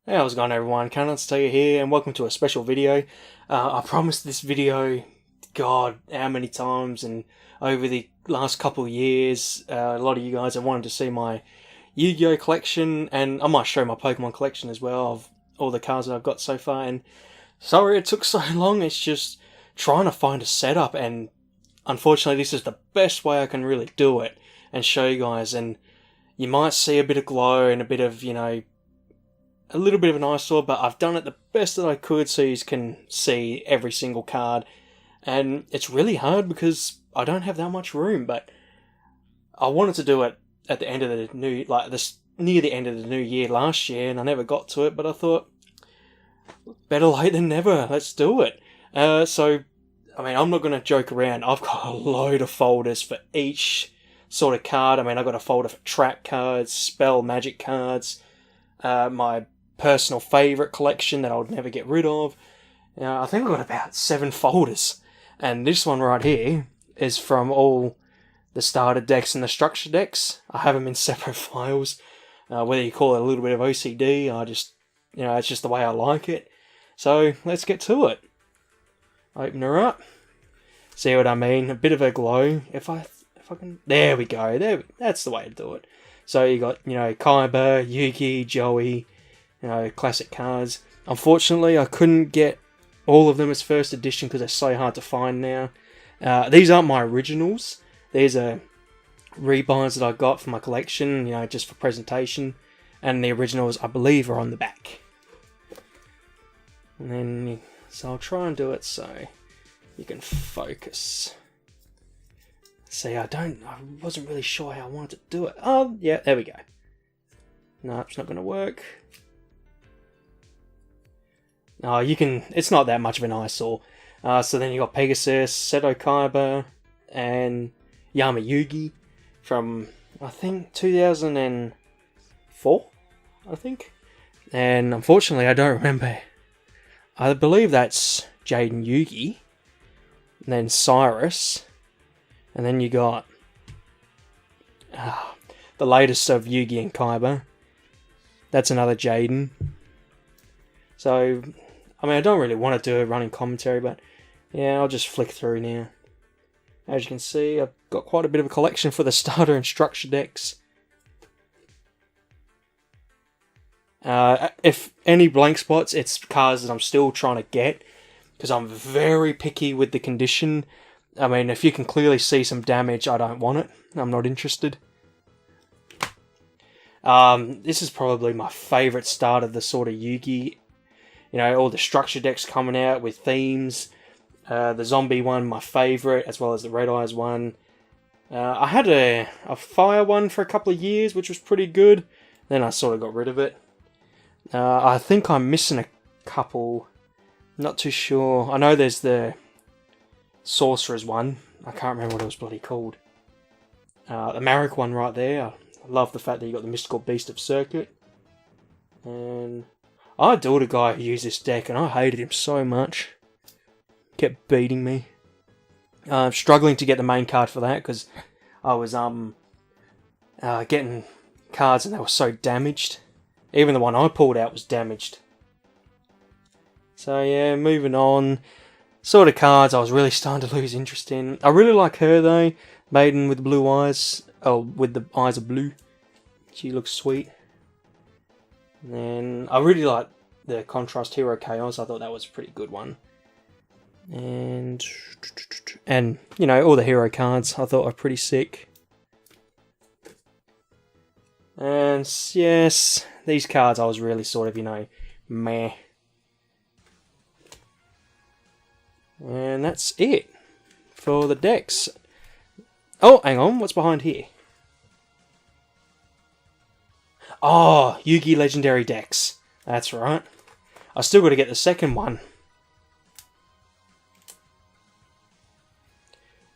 Hey, how's it going everyone? KayneHunterTaker here, and welcome to a special video. I promised this video, God, how many times, and over the last couple of years, a lot of you guys have wanted to see my Yu-Gi-Oh collection, and I might show my Pokemon collection as well, of all the cards that I've got so far, and sorry it took so long, it's just trying to find a setup, and unfortunately this is the best way I can really do it, and show you guys, and you might see a bit of glow and a bit of, a little bit of an eyesore, but I've done it the best that I could so you can see every single card. And it's really hard because I don't have that much room, but I wanted to do it at the end of the near the end of the new year last year, and I never got to it, but I thought, better late than never, let's do it. I'm not going to joke around. I've got a load of folders for each sort of card. I got a folder for trap cards, spell magic cards, my personal favourite collection that I would never get rid of. I think I've got about 7 folders. And this one right here is from all the starter decks and the structure decks. I have them in separate files. Whether you call it a little bit of OCD, it's just the way I like it. So let's get to it. Open her up. See what I mean? A bit of a glow. If I can... There we go. That's the way to do it. So you got, Kaiba, Yugi, Joey, classic cards. Unfortunately, I couldn't get all of them as first edition because they're so hard to find now. These aren't my originals. These are rebinds that I got for my collection, just for presentation. And the originals, I believe, are on the back. And then, so I'll try and do it so you can focus. See, I wasn't really sure how I wanted to do it. Oh, yeah, there we go. No, it's not going to work. No, it's not that much of an eyesore. So then you got Pegasus, Seto Kaiba, and Yama Yugi from, I think, 2004, I think. And unfortunately, I don't remember. I believe that's Jaden Yugi, and then Cyrus. And then you got the latest of Yugi and Kaiba. That's another Jaden. So, I don't really want to do a running commentary, but yeah, I'll just flick through now. As you can see, I've got quite a bit of a collection for the starter and structure decks. If any blank spots, it's cards that I'm still trying to get, because I'm very picky with the condition. If you can clearly see some damage, I don't want it. I'm not interested. This is probably my favourite start of the sort of Yugi. All the structure decks coming out with themes. The zombie one, my favourite, as well as the Red Eyes one. I had a fire one for a couple of years, which was pretty good. Then I sort of got rid of it. I think I'm missing a couple. Not too sure. I know there's the Sorcerer's one. I can't remember what it was bloody called. The Marek one right there. I love the fact that you got the Mystical Beast of Circuit. And I adored a guy who used this deck, and I hated him so much. Kept beating me. Struggling to get the main card for that because I was getting cards and they were so damaged. Even the one I pulled out was damaged. So yeah, moving on. Sort of cards I was really starting to lose interest in. I really like her though. Maiden with blue eyes. Oh, with the eyes of blue. She looks sweet. And then I really like the Contrast Hero Chaos. I thought that was a pretty good one. And all the hero cards I thought were pretty sick. And yes, these cards I was really sort of, meh. And that's it for the decks. Oh, hang on, what's behind here? Oh, Yugi Legendary decks. That's right. I still got to get the second one.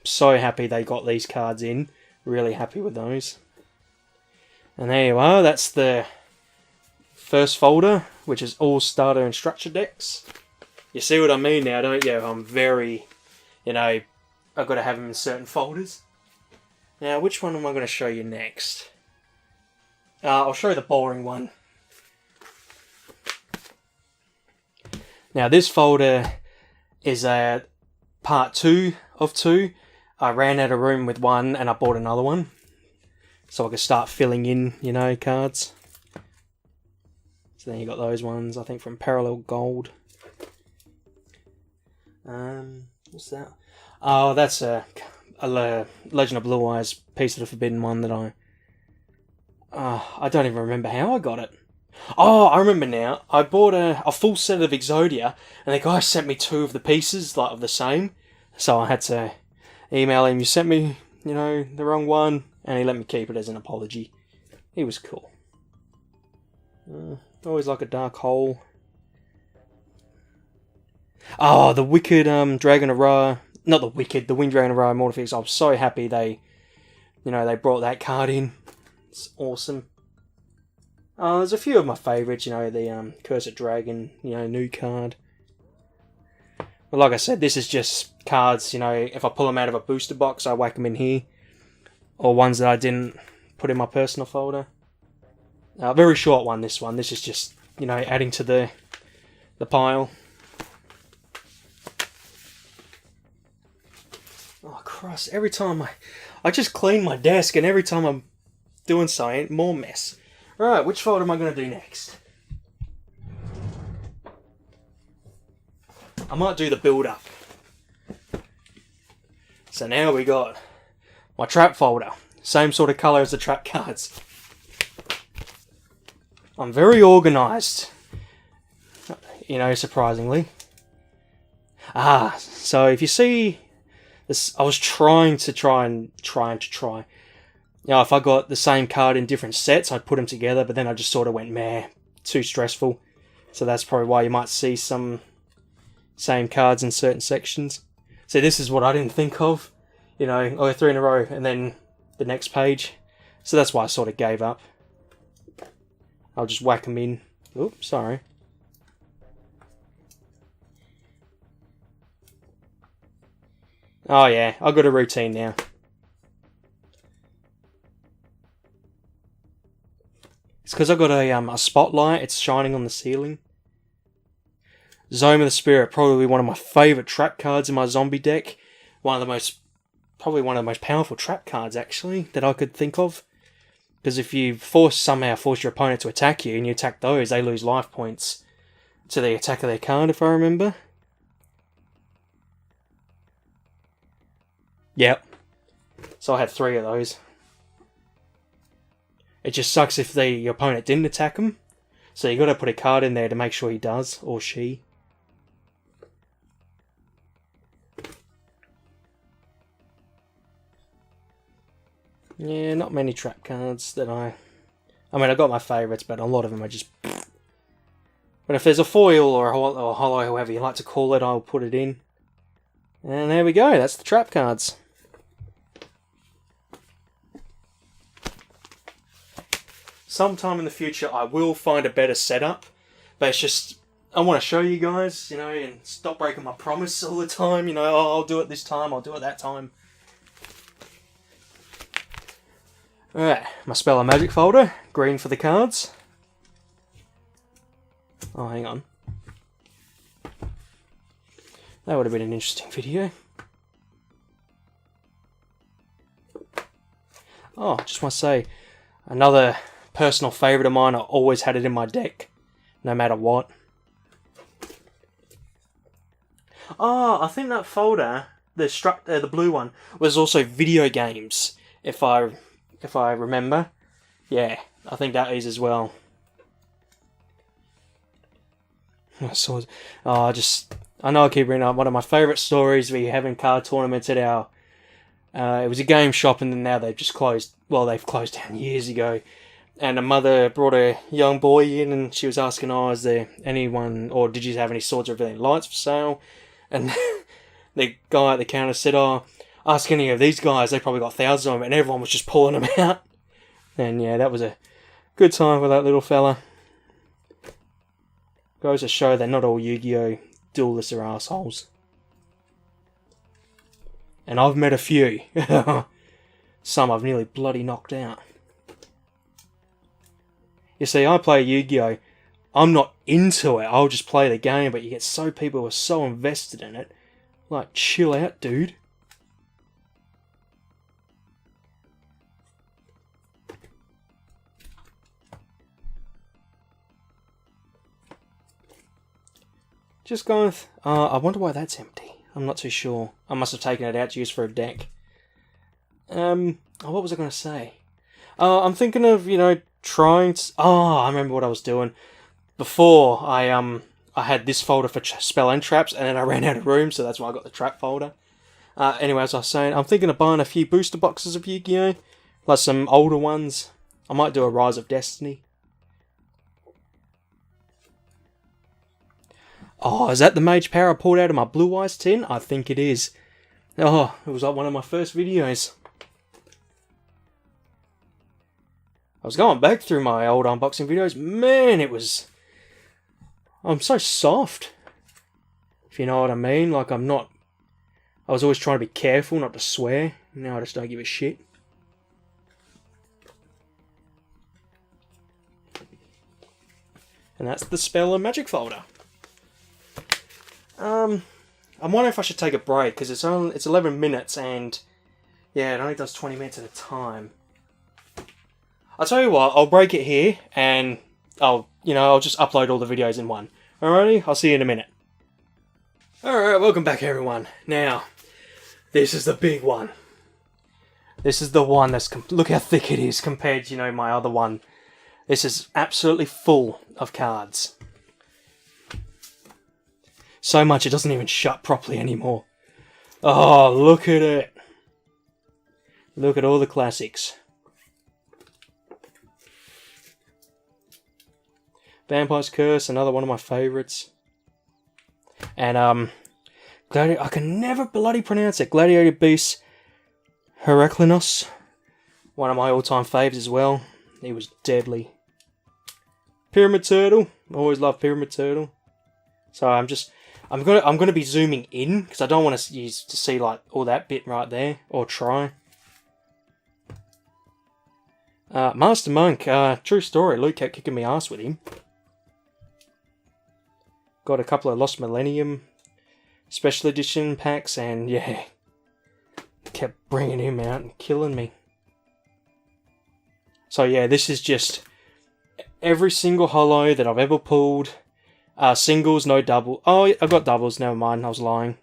So happy they got these cards in. Really happy with those. And there you are, that's the first folder, which is all starter and structure decks. You see what I mean now, don't you? I'm very, I've got to have them in certain folders. Now, which one am I going to show you next? I'll show you the boring one. Now this folder is a part 2 of 2. I ran out of room with one and I bought another one. So I could start filling in, you know, cards. So then you got those ones, I think from Parallel Gold. What's that? Oh, that's a Legend of Blue Eyes Piece of the Forbidden One that I don't even remember how I got it. Oh, I remember now. I bought a full set of Exodia, and the guy sent me 2 of the pieces, like, of the same. So I had to email him, you sent me, you know, the wrong one, and he let me keep it as an apology. He was cool. Always like a dark hole. Oh, the Wicked Dragon of Ra. Not the Wicked, the Wind Dragon of Ra Mortifix. I was so happy they brought that card in. It's awesome. There's a few of my favourites, you know, the Cursed Dragon, you know, new card. But like I said, this is just cards, you know, if I pull them out of a booster box, I whack them in here. Or ones that I didn't put in my personal folder. Very short one, this one. This is just, you know, adding to the pile. Oh, Christ, every time I just clean my desk, and every time I'm doing something, more mess. Right, which folder am I going to do next? I might do the build-up. So now we got my trap folder. Same sort of colour as the trap cards. I'm very organised. You know, surprisingly. So if you see this, I was trying. You know, if I got the same card in different sets, I'd put them together, but then I just sort of went, meh, too stressful. So that's probably why you might see some same cards in certain sections. So this is what I didn't think of. You know, I go 3 in a row, and then the next page. So that's why I sort of gave up. I'll just whack them in. Oops, sorry. Oh yeah, I've got a routine now. It's because I've got a spotlight, it's shining on the ceiling. Zome of the Spirit, probably one of my favourite trap cards in my zombie deck. Probably one of the most powerful trap cards, actually, that I could think of. Because if you somehow force your opponent to attack you, and you attack those, they lose life points to the attack of their card, if I remember. Yep. So I had 3 of those. It just sucks if your opponent didn't attack him. So you got to put a card in there to make sure he does, or she. Yeah, not many trap cards that I mean, I got my favourites, but a lot of them are just... But if there's a foil or a hollow, however you like to call it, I'll put it in. And there we go, that's the trap cards. Sometime in the future I will find a better setup, but it's just, I want to show you guys, you know, and stop breaking my promise all the time, you know, oh, I'll do it this time, I'll do it that time. Alright, my Spell and Magic folder, green for the cards. Oh, hang on. That would have been an interesting video. Oh, just want to say, another personal favourite of mine, I always had it in my deck, no matter what. Oh, I think that folder, the blue one, was also video games, if I remember. Yeah, I think that is as well. I know I keep bringing up one of my favourite stories. We having card tournaments at our... it was a game shop, and then now they've just closed. Well, they've closed down years ago. And a mother brought a young boy in, and she was asking, oh, is there anyone, or did you have any Swords of Revealing Lights for sale? And the guy at the counter said, oh, ask any of these guys, they probably got thousands of them, and everyone was just pulling them out. And yeah, that was a good time for that little fella. Goes to show that not all Yu-Gi-Oh! Duelists are assholes. And I've met a few. Some I've nearly bloody knocked out. You see, I play Yu-Gi-Oh! I'm not into it. I'll just play the game, but you get people who are so invested in it. Like, chill out, dude. Just going with... I wonder why that's empty. I'm not too sure. I must have taken it out to use for a deck. What was I going to say? I'm thinking of, trying to... I remember what I was doing. Before, I had this folder for spell and traps, and then I ran out of room, so that's why I got the trap folder. Anyway, as I was saying, I'm thinking of buying a few booster boxes of Yu-Gi-Oh! Like some older ones. I might do a Rise of Destiny. Oh, is that the Mage Power I pulled out of my Blue Eyes tin? I think it is. Oh, it was like one of my first videos. I was going back through my old unboxing videos. Man, it was... I'm so soft. If you know what I mean. Like, I'm not... I was always trying to be careful not to swear. Now I just don't give a shit. And that's the Spell and Magic folder. I'm wondering if I should take a break, because it's 11 minutes, and yeah, it only does 20 minutes at a time. I'll tell you what, I'll break it here, and I'll just upload all the videos in one. Alrighty, I'll see you in a minute. Alright, welcome back everyone. Now, this is the big one. This is the one that's, look how thick it is compared to, my other one. This is absolutely full of cards. So much it doesn't even shut properly anymore. Oh, look at it. Look at all the classics. Vampire's Curse, another one of my favourites. And, I can never bloody pronounce it. Gladiator Beast Heraclinos. One of my all-time faves as well. He was deadly. Pyramid Turtle. Always loved Pyramid Turtle. So I'm gonna be zooming in because I don't want to see like all that bit right there, or try. Master Monk, true story. Luke kept kicking me ass with him. Got a couple of Lost Millennium special edition packs, and yeah, kept bringing him out and killing me. So yeah, this is just every single holo that I've ever pulled. Singles, no double. Oh, I've got doubles, never mind, I was lying.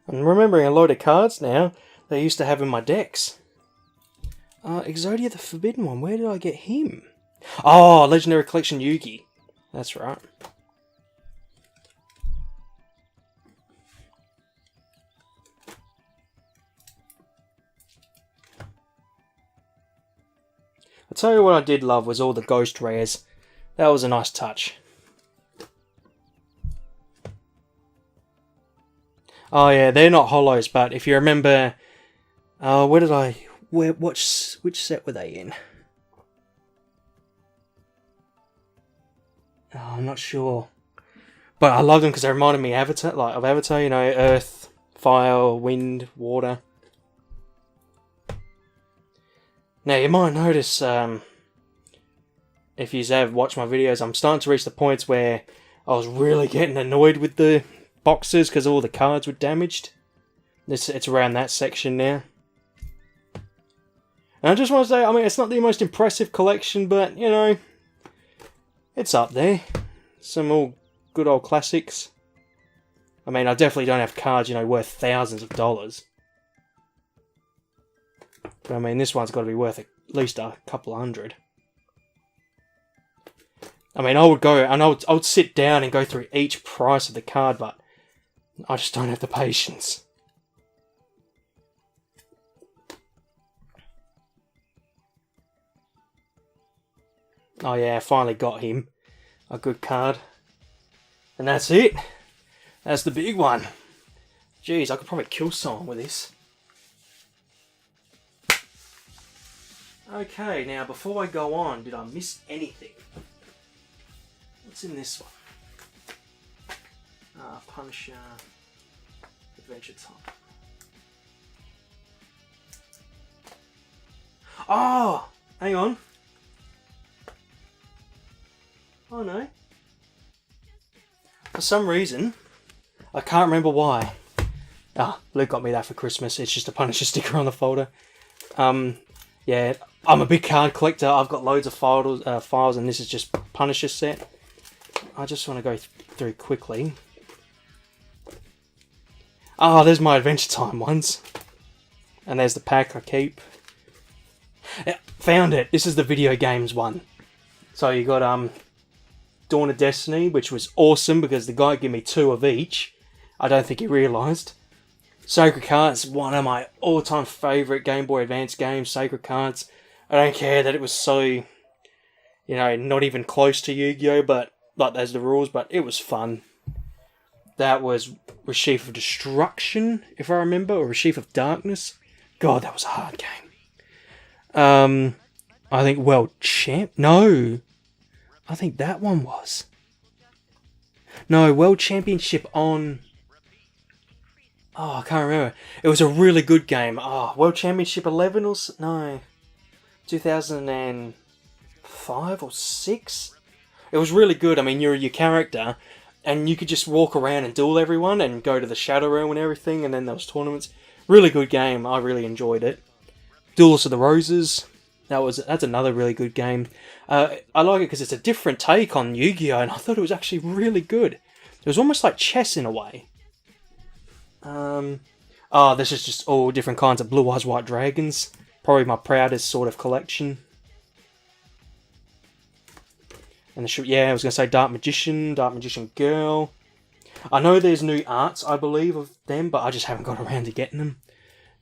I'm remembering a load of cards now that I used to have in my decks. Exodia the Forbidden One, where did I get him? Oh, Legendary Collection Yugi. That's right. I'll tell you what I did love was all the ghost rares. That was a nice touch. Oh yeah, they're not holos, but if you remember, which set were they in? Oh, I'm not sure. But I love them because they reminded me of Avatar, earth, fire, wind, water. Now you might notice, if you have watched my videos, I'm starting to reach the points where I was really getting annoyed with the boxes because all the cards were damaged. It's around that section now. And I just want to say, I mean, it's not the most impressive collection, but, it's up there. Some all good old classics. I mean, I definitely don't have cards, worth thousands of dollars. But I mean, this one's got to be worth at least a couple hundred. I mean, I would go and I would sit down and go through each price of the card, but I just don't have the patience. Oh yeah, I finally got him. A good card. And that's it. That's the big one. Jeez, I could probably kill someone with this. Okay, now before I go on, did I miss anything? What's in this one? Punisher. Adventure Time. Oh! Hang on. Oh no. For some reason, I can't remember why. Luke got me that for Christmas. It's just a Punisher sticker on the folder. Yeah, I'm a big card collector. I've got loads of files, and this is just Punisher set. I just want to go through quickly. Oh, there's my Adventure Time ones. And there's the pack I keep. Yeah, found it. This is the video games one. So you got Dawn of Destiny, which was awesome because the guy gave me 2 of each. I don't think he realised. Sacred Cards, one of my all-time favourite Game Boy Advance games, Sacred Cards. I don't care that it was so, you know, not even close to Yu-Gi-Oh, but, like, there's the rules, but it was fun. That was Sheaf of Destruction, if I remember, or Sheaf of Darkness. God, that was a hard game. I think World Champ... No! I think that one was. No, World Championship on... Oh, I can't remember. It was a really good game. Oh, World Championship 11 or... No. 2005 or 6? It was really good. I mean, you're your character, and you could just walk around and duel everyone and go to the Shadow Realm and everything, and then there was tournaments. Really good game. I really enjoyed it. Duelist of the Roses. That's another really good game. I like it because it's a different take on Yu-Gi-Oh! And I thought it was actually really good. It was almost like chess in a way. This is just all different kinds of Blue Eyes White Dragons. Probably my proudest sort of collection. And I was going to say Dark Magician Girl. I know there's new arts, I believe, of them, but I just haven't got around to getting them.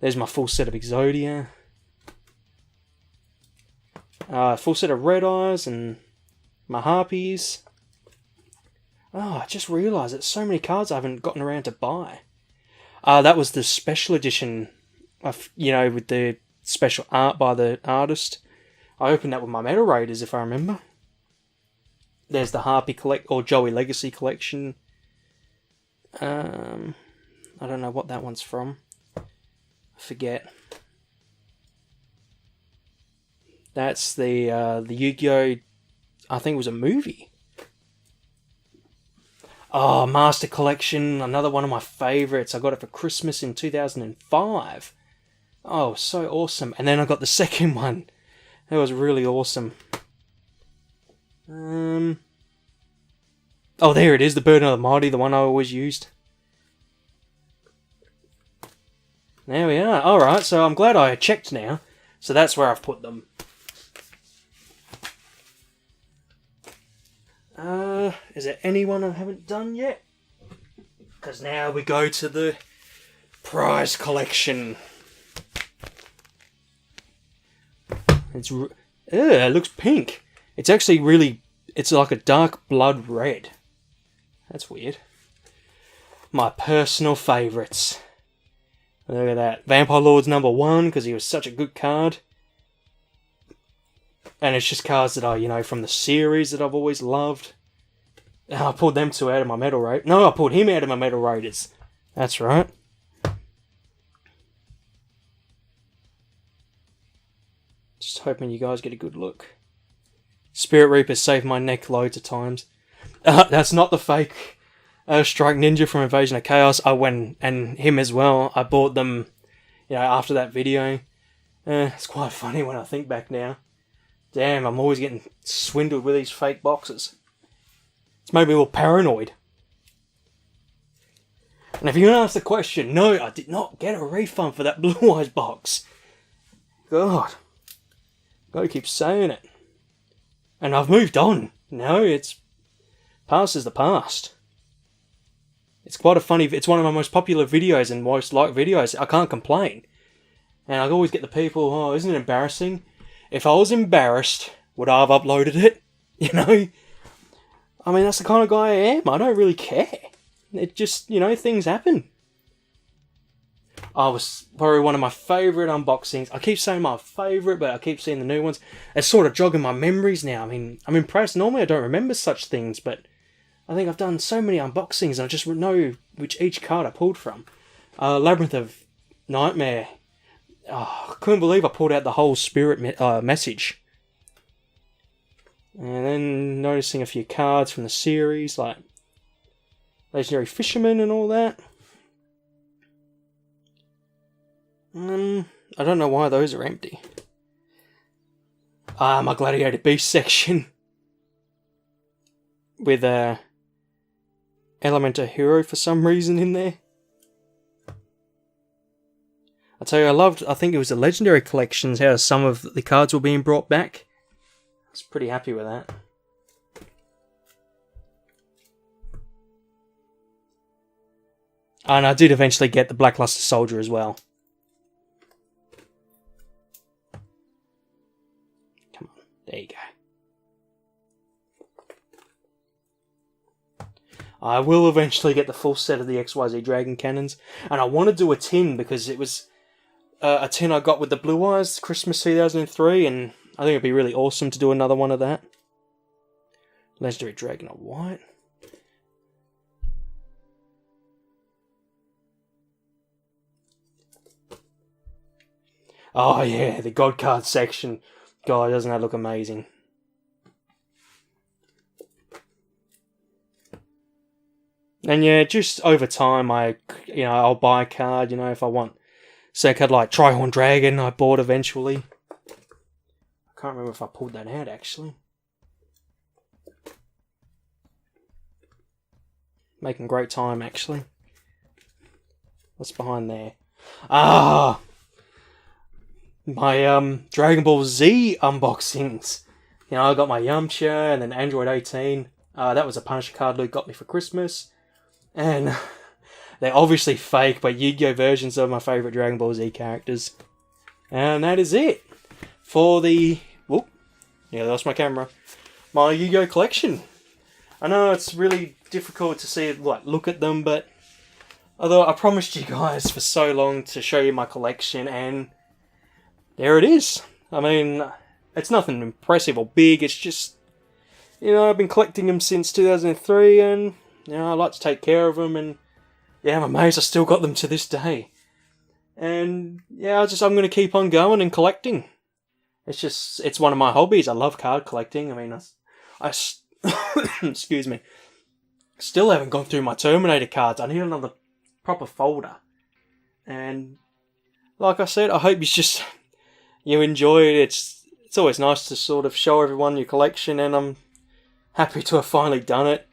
There's my full set of Exodia. Full set of Red Eyes and my Harpies. Oh, I just realised there's so many cards I haven't gotten around to buy. That was the special edition, with the special art by the artist. I opened that with my Metal Raiders, if I remember. There's the Harpy Joey Legacy collection. I don't know what that one's from. I forget. That's the Yu-Gi-Oh! I think it was a movie. Oh, Master Collection, another one of my favourites. I got it for Christmas in 2005. Oh, so awesome. And then I got the second one. That was really awesome. Oh, there it is, the Burden of the Mighty, the one I always used. There we are. Alright, so I'm glad I checked now. So that's where I've put them. Is there anyone I haven't done yet? Because now we go to the prize collection. It looks pink. It's actually it's like a dark blood red. That's weird. My personal favourites. Look at that. Vampire Lord's #1, because he was such a good card. And it's just cards that I, from the series that I've always loved. I pulled them 2 out of my Metal Raiders. No, I pulled him out of my Metal Raiders. That's right. Just hoping you guys get a good look. Spirit Reaper saved my neck loads of times. That's not the fake Strike Ninja from Invasion of Chaos. I went, and him as well. I bought them, after that video. It's quite funny when I think back now. Damn, I'm always getting swindled with these fake boxes. It's made me all paranoid. And if you're going to ask the question, no, I did not get a refund for that Blue Eyes box. God. Gotta keep saying it. And I've moved on. It's past is the past. It's quite a funny... It's one of my most popular videos and most liked videos. I can't complain. And I always get the people, oh, isn't it embarrassing? If I was embarrassed, would I have uploaded it? I mean, that's the kind of guy I am. I don't really care. It just, things happen. I was probably one of my favourite unboxings. I keep saying my favourite, but I keep seeing the new ones. It's sort of jogging my memories now. I mean, I'm impressed. Normally I don't remember such things, but I think I've done so many unboxings and I just know which each card I pulled from. Labyrinth of Nightmare. Oh, I couldn't believe I pulled out the whole spirit message. And then noticing a few cards from the series, like Legendary Fisherman and all that. I don't know why those are empty. My Gladiator Beast section. With Elemental Hero for some reason in there. I tell you, I think it was the Legendary Collections, how some of the cards were being brought back. I was pretty happy with that. And I did eventually get the Blackluster Soldier as well. Come on, there you go. I will eventually get the full set of the XYZ Dragon Cannons. And I want to do a tin because it was a tin I got with the Blue Eyes Christmas 2003. And I think it'd be really awesome to do another one of that. Legendary Dragon of White. Oh yeah, the God Card section. God, doesn't that look amazing? And yeah, just over time, I'll buy a card, if I want. Say a card like Trihorn Dragon, I bought eventually. I can't remember if I pulled that out, actually. Making great time, actually. What's behind there? Ah! My Dragon Ball Z unboxings. I got my Yamcha and then Android 18. That was a Punisher card Luke got me for Christmas. And they're obviously fake, but Yu-Gi-Oh versions of my favourite Dragon Ball Z characters. And that is it for the... Whoop. Yeah, that's my camera. My Yu-Gi-Oh collection. I know it's really difficult to see, look at them, but... Although I promised you guys for so long to show you my collection, and... There it is. I mean, it's nothing impressive or big, it's just... I've been collecting them since 2003, and... I like to take care of them, and yeah, I'm amazed I still got them to this day. And yeah, I'm going to keep on going and collecting. It's one of my hobbies. I love card collecting. I mean, excuse me. Still haven't gone through my Terminator cards. I need another proper folder. And like I said, I hope you enjoy it. It's always nice to sort of show everyone your collection, and I'm happy to have finally done it.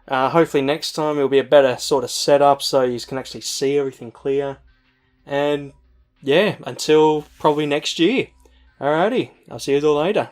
Hopefully next time it'll be a better sort of setup so you can actually see everything clear. And yeah, until probably next year. Alrighty, I'll see you all later.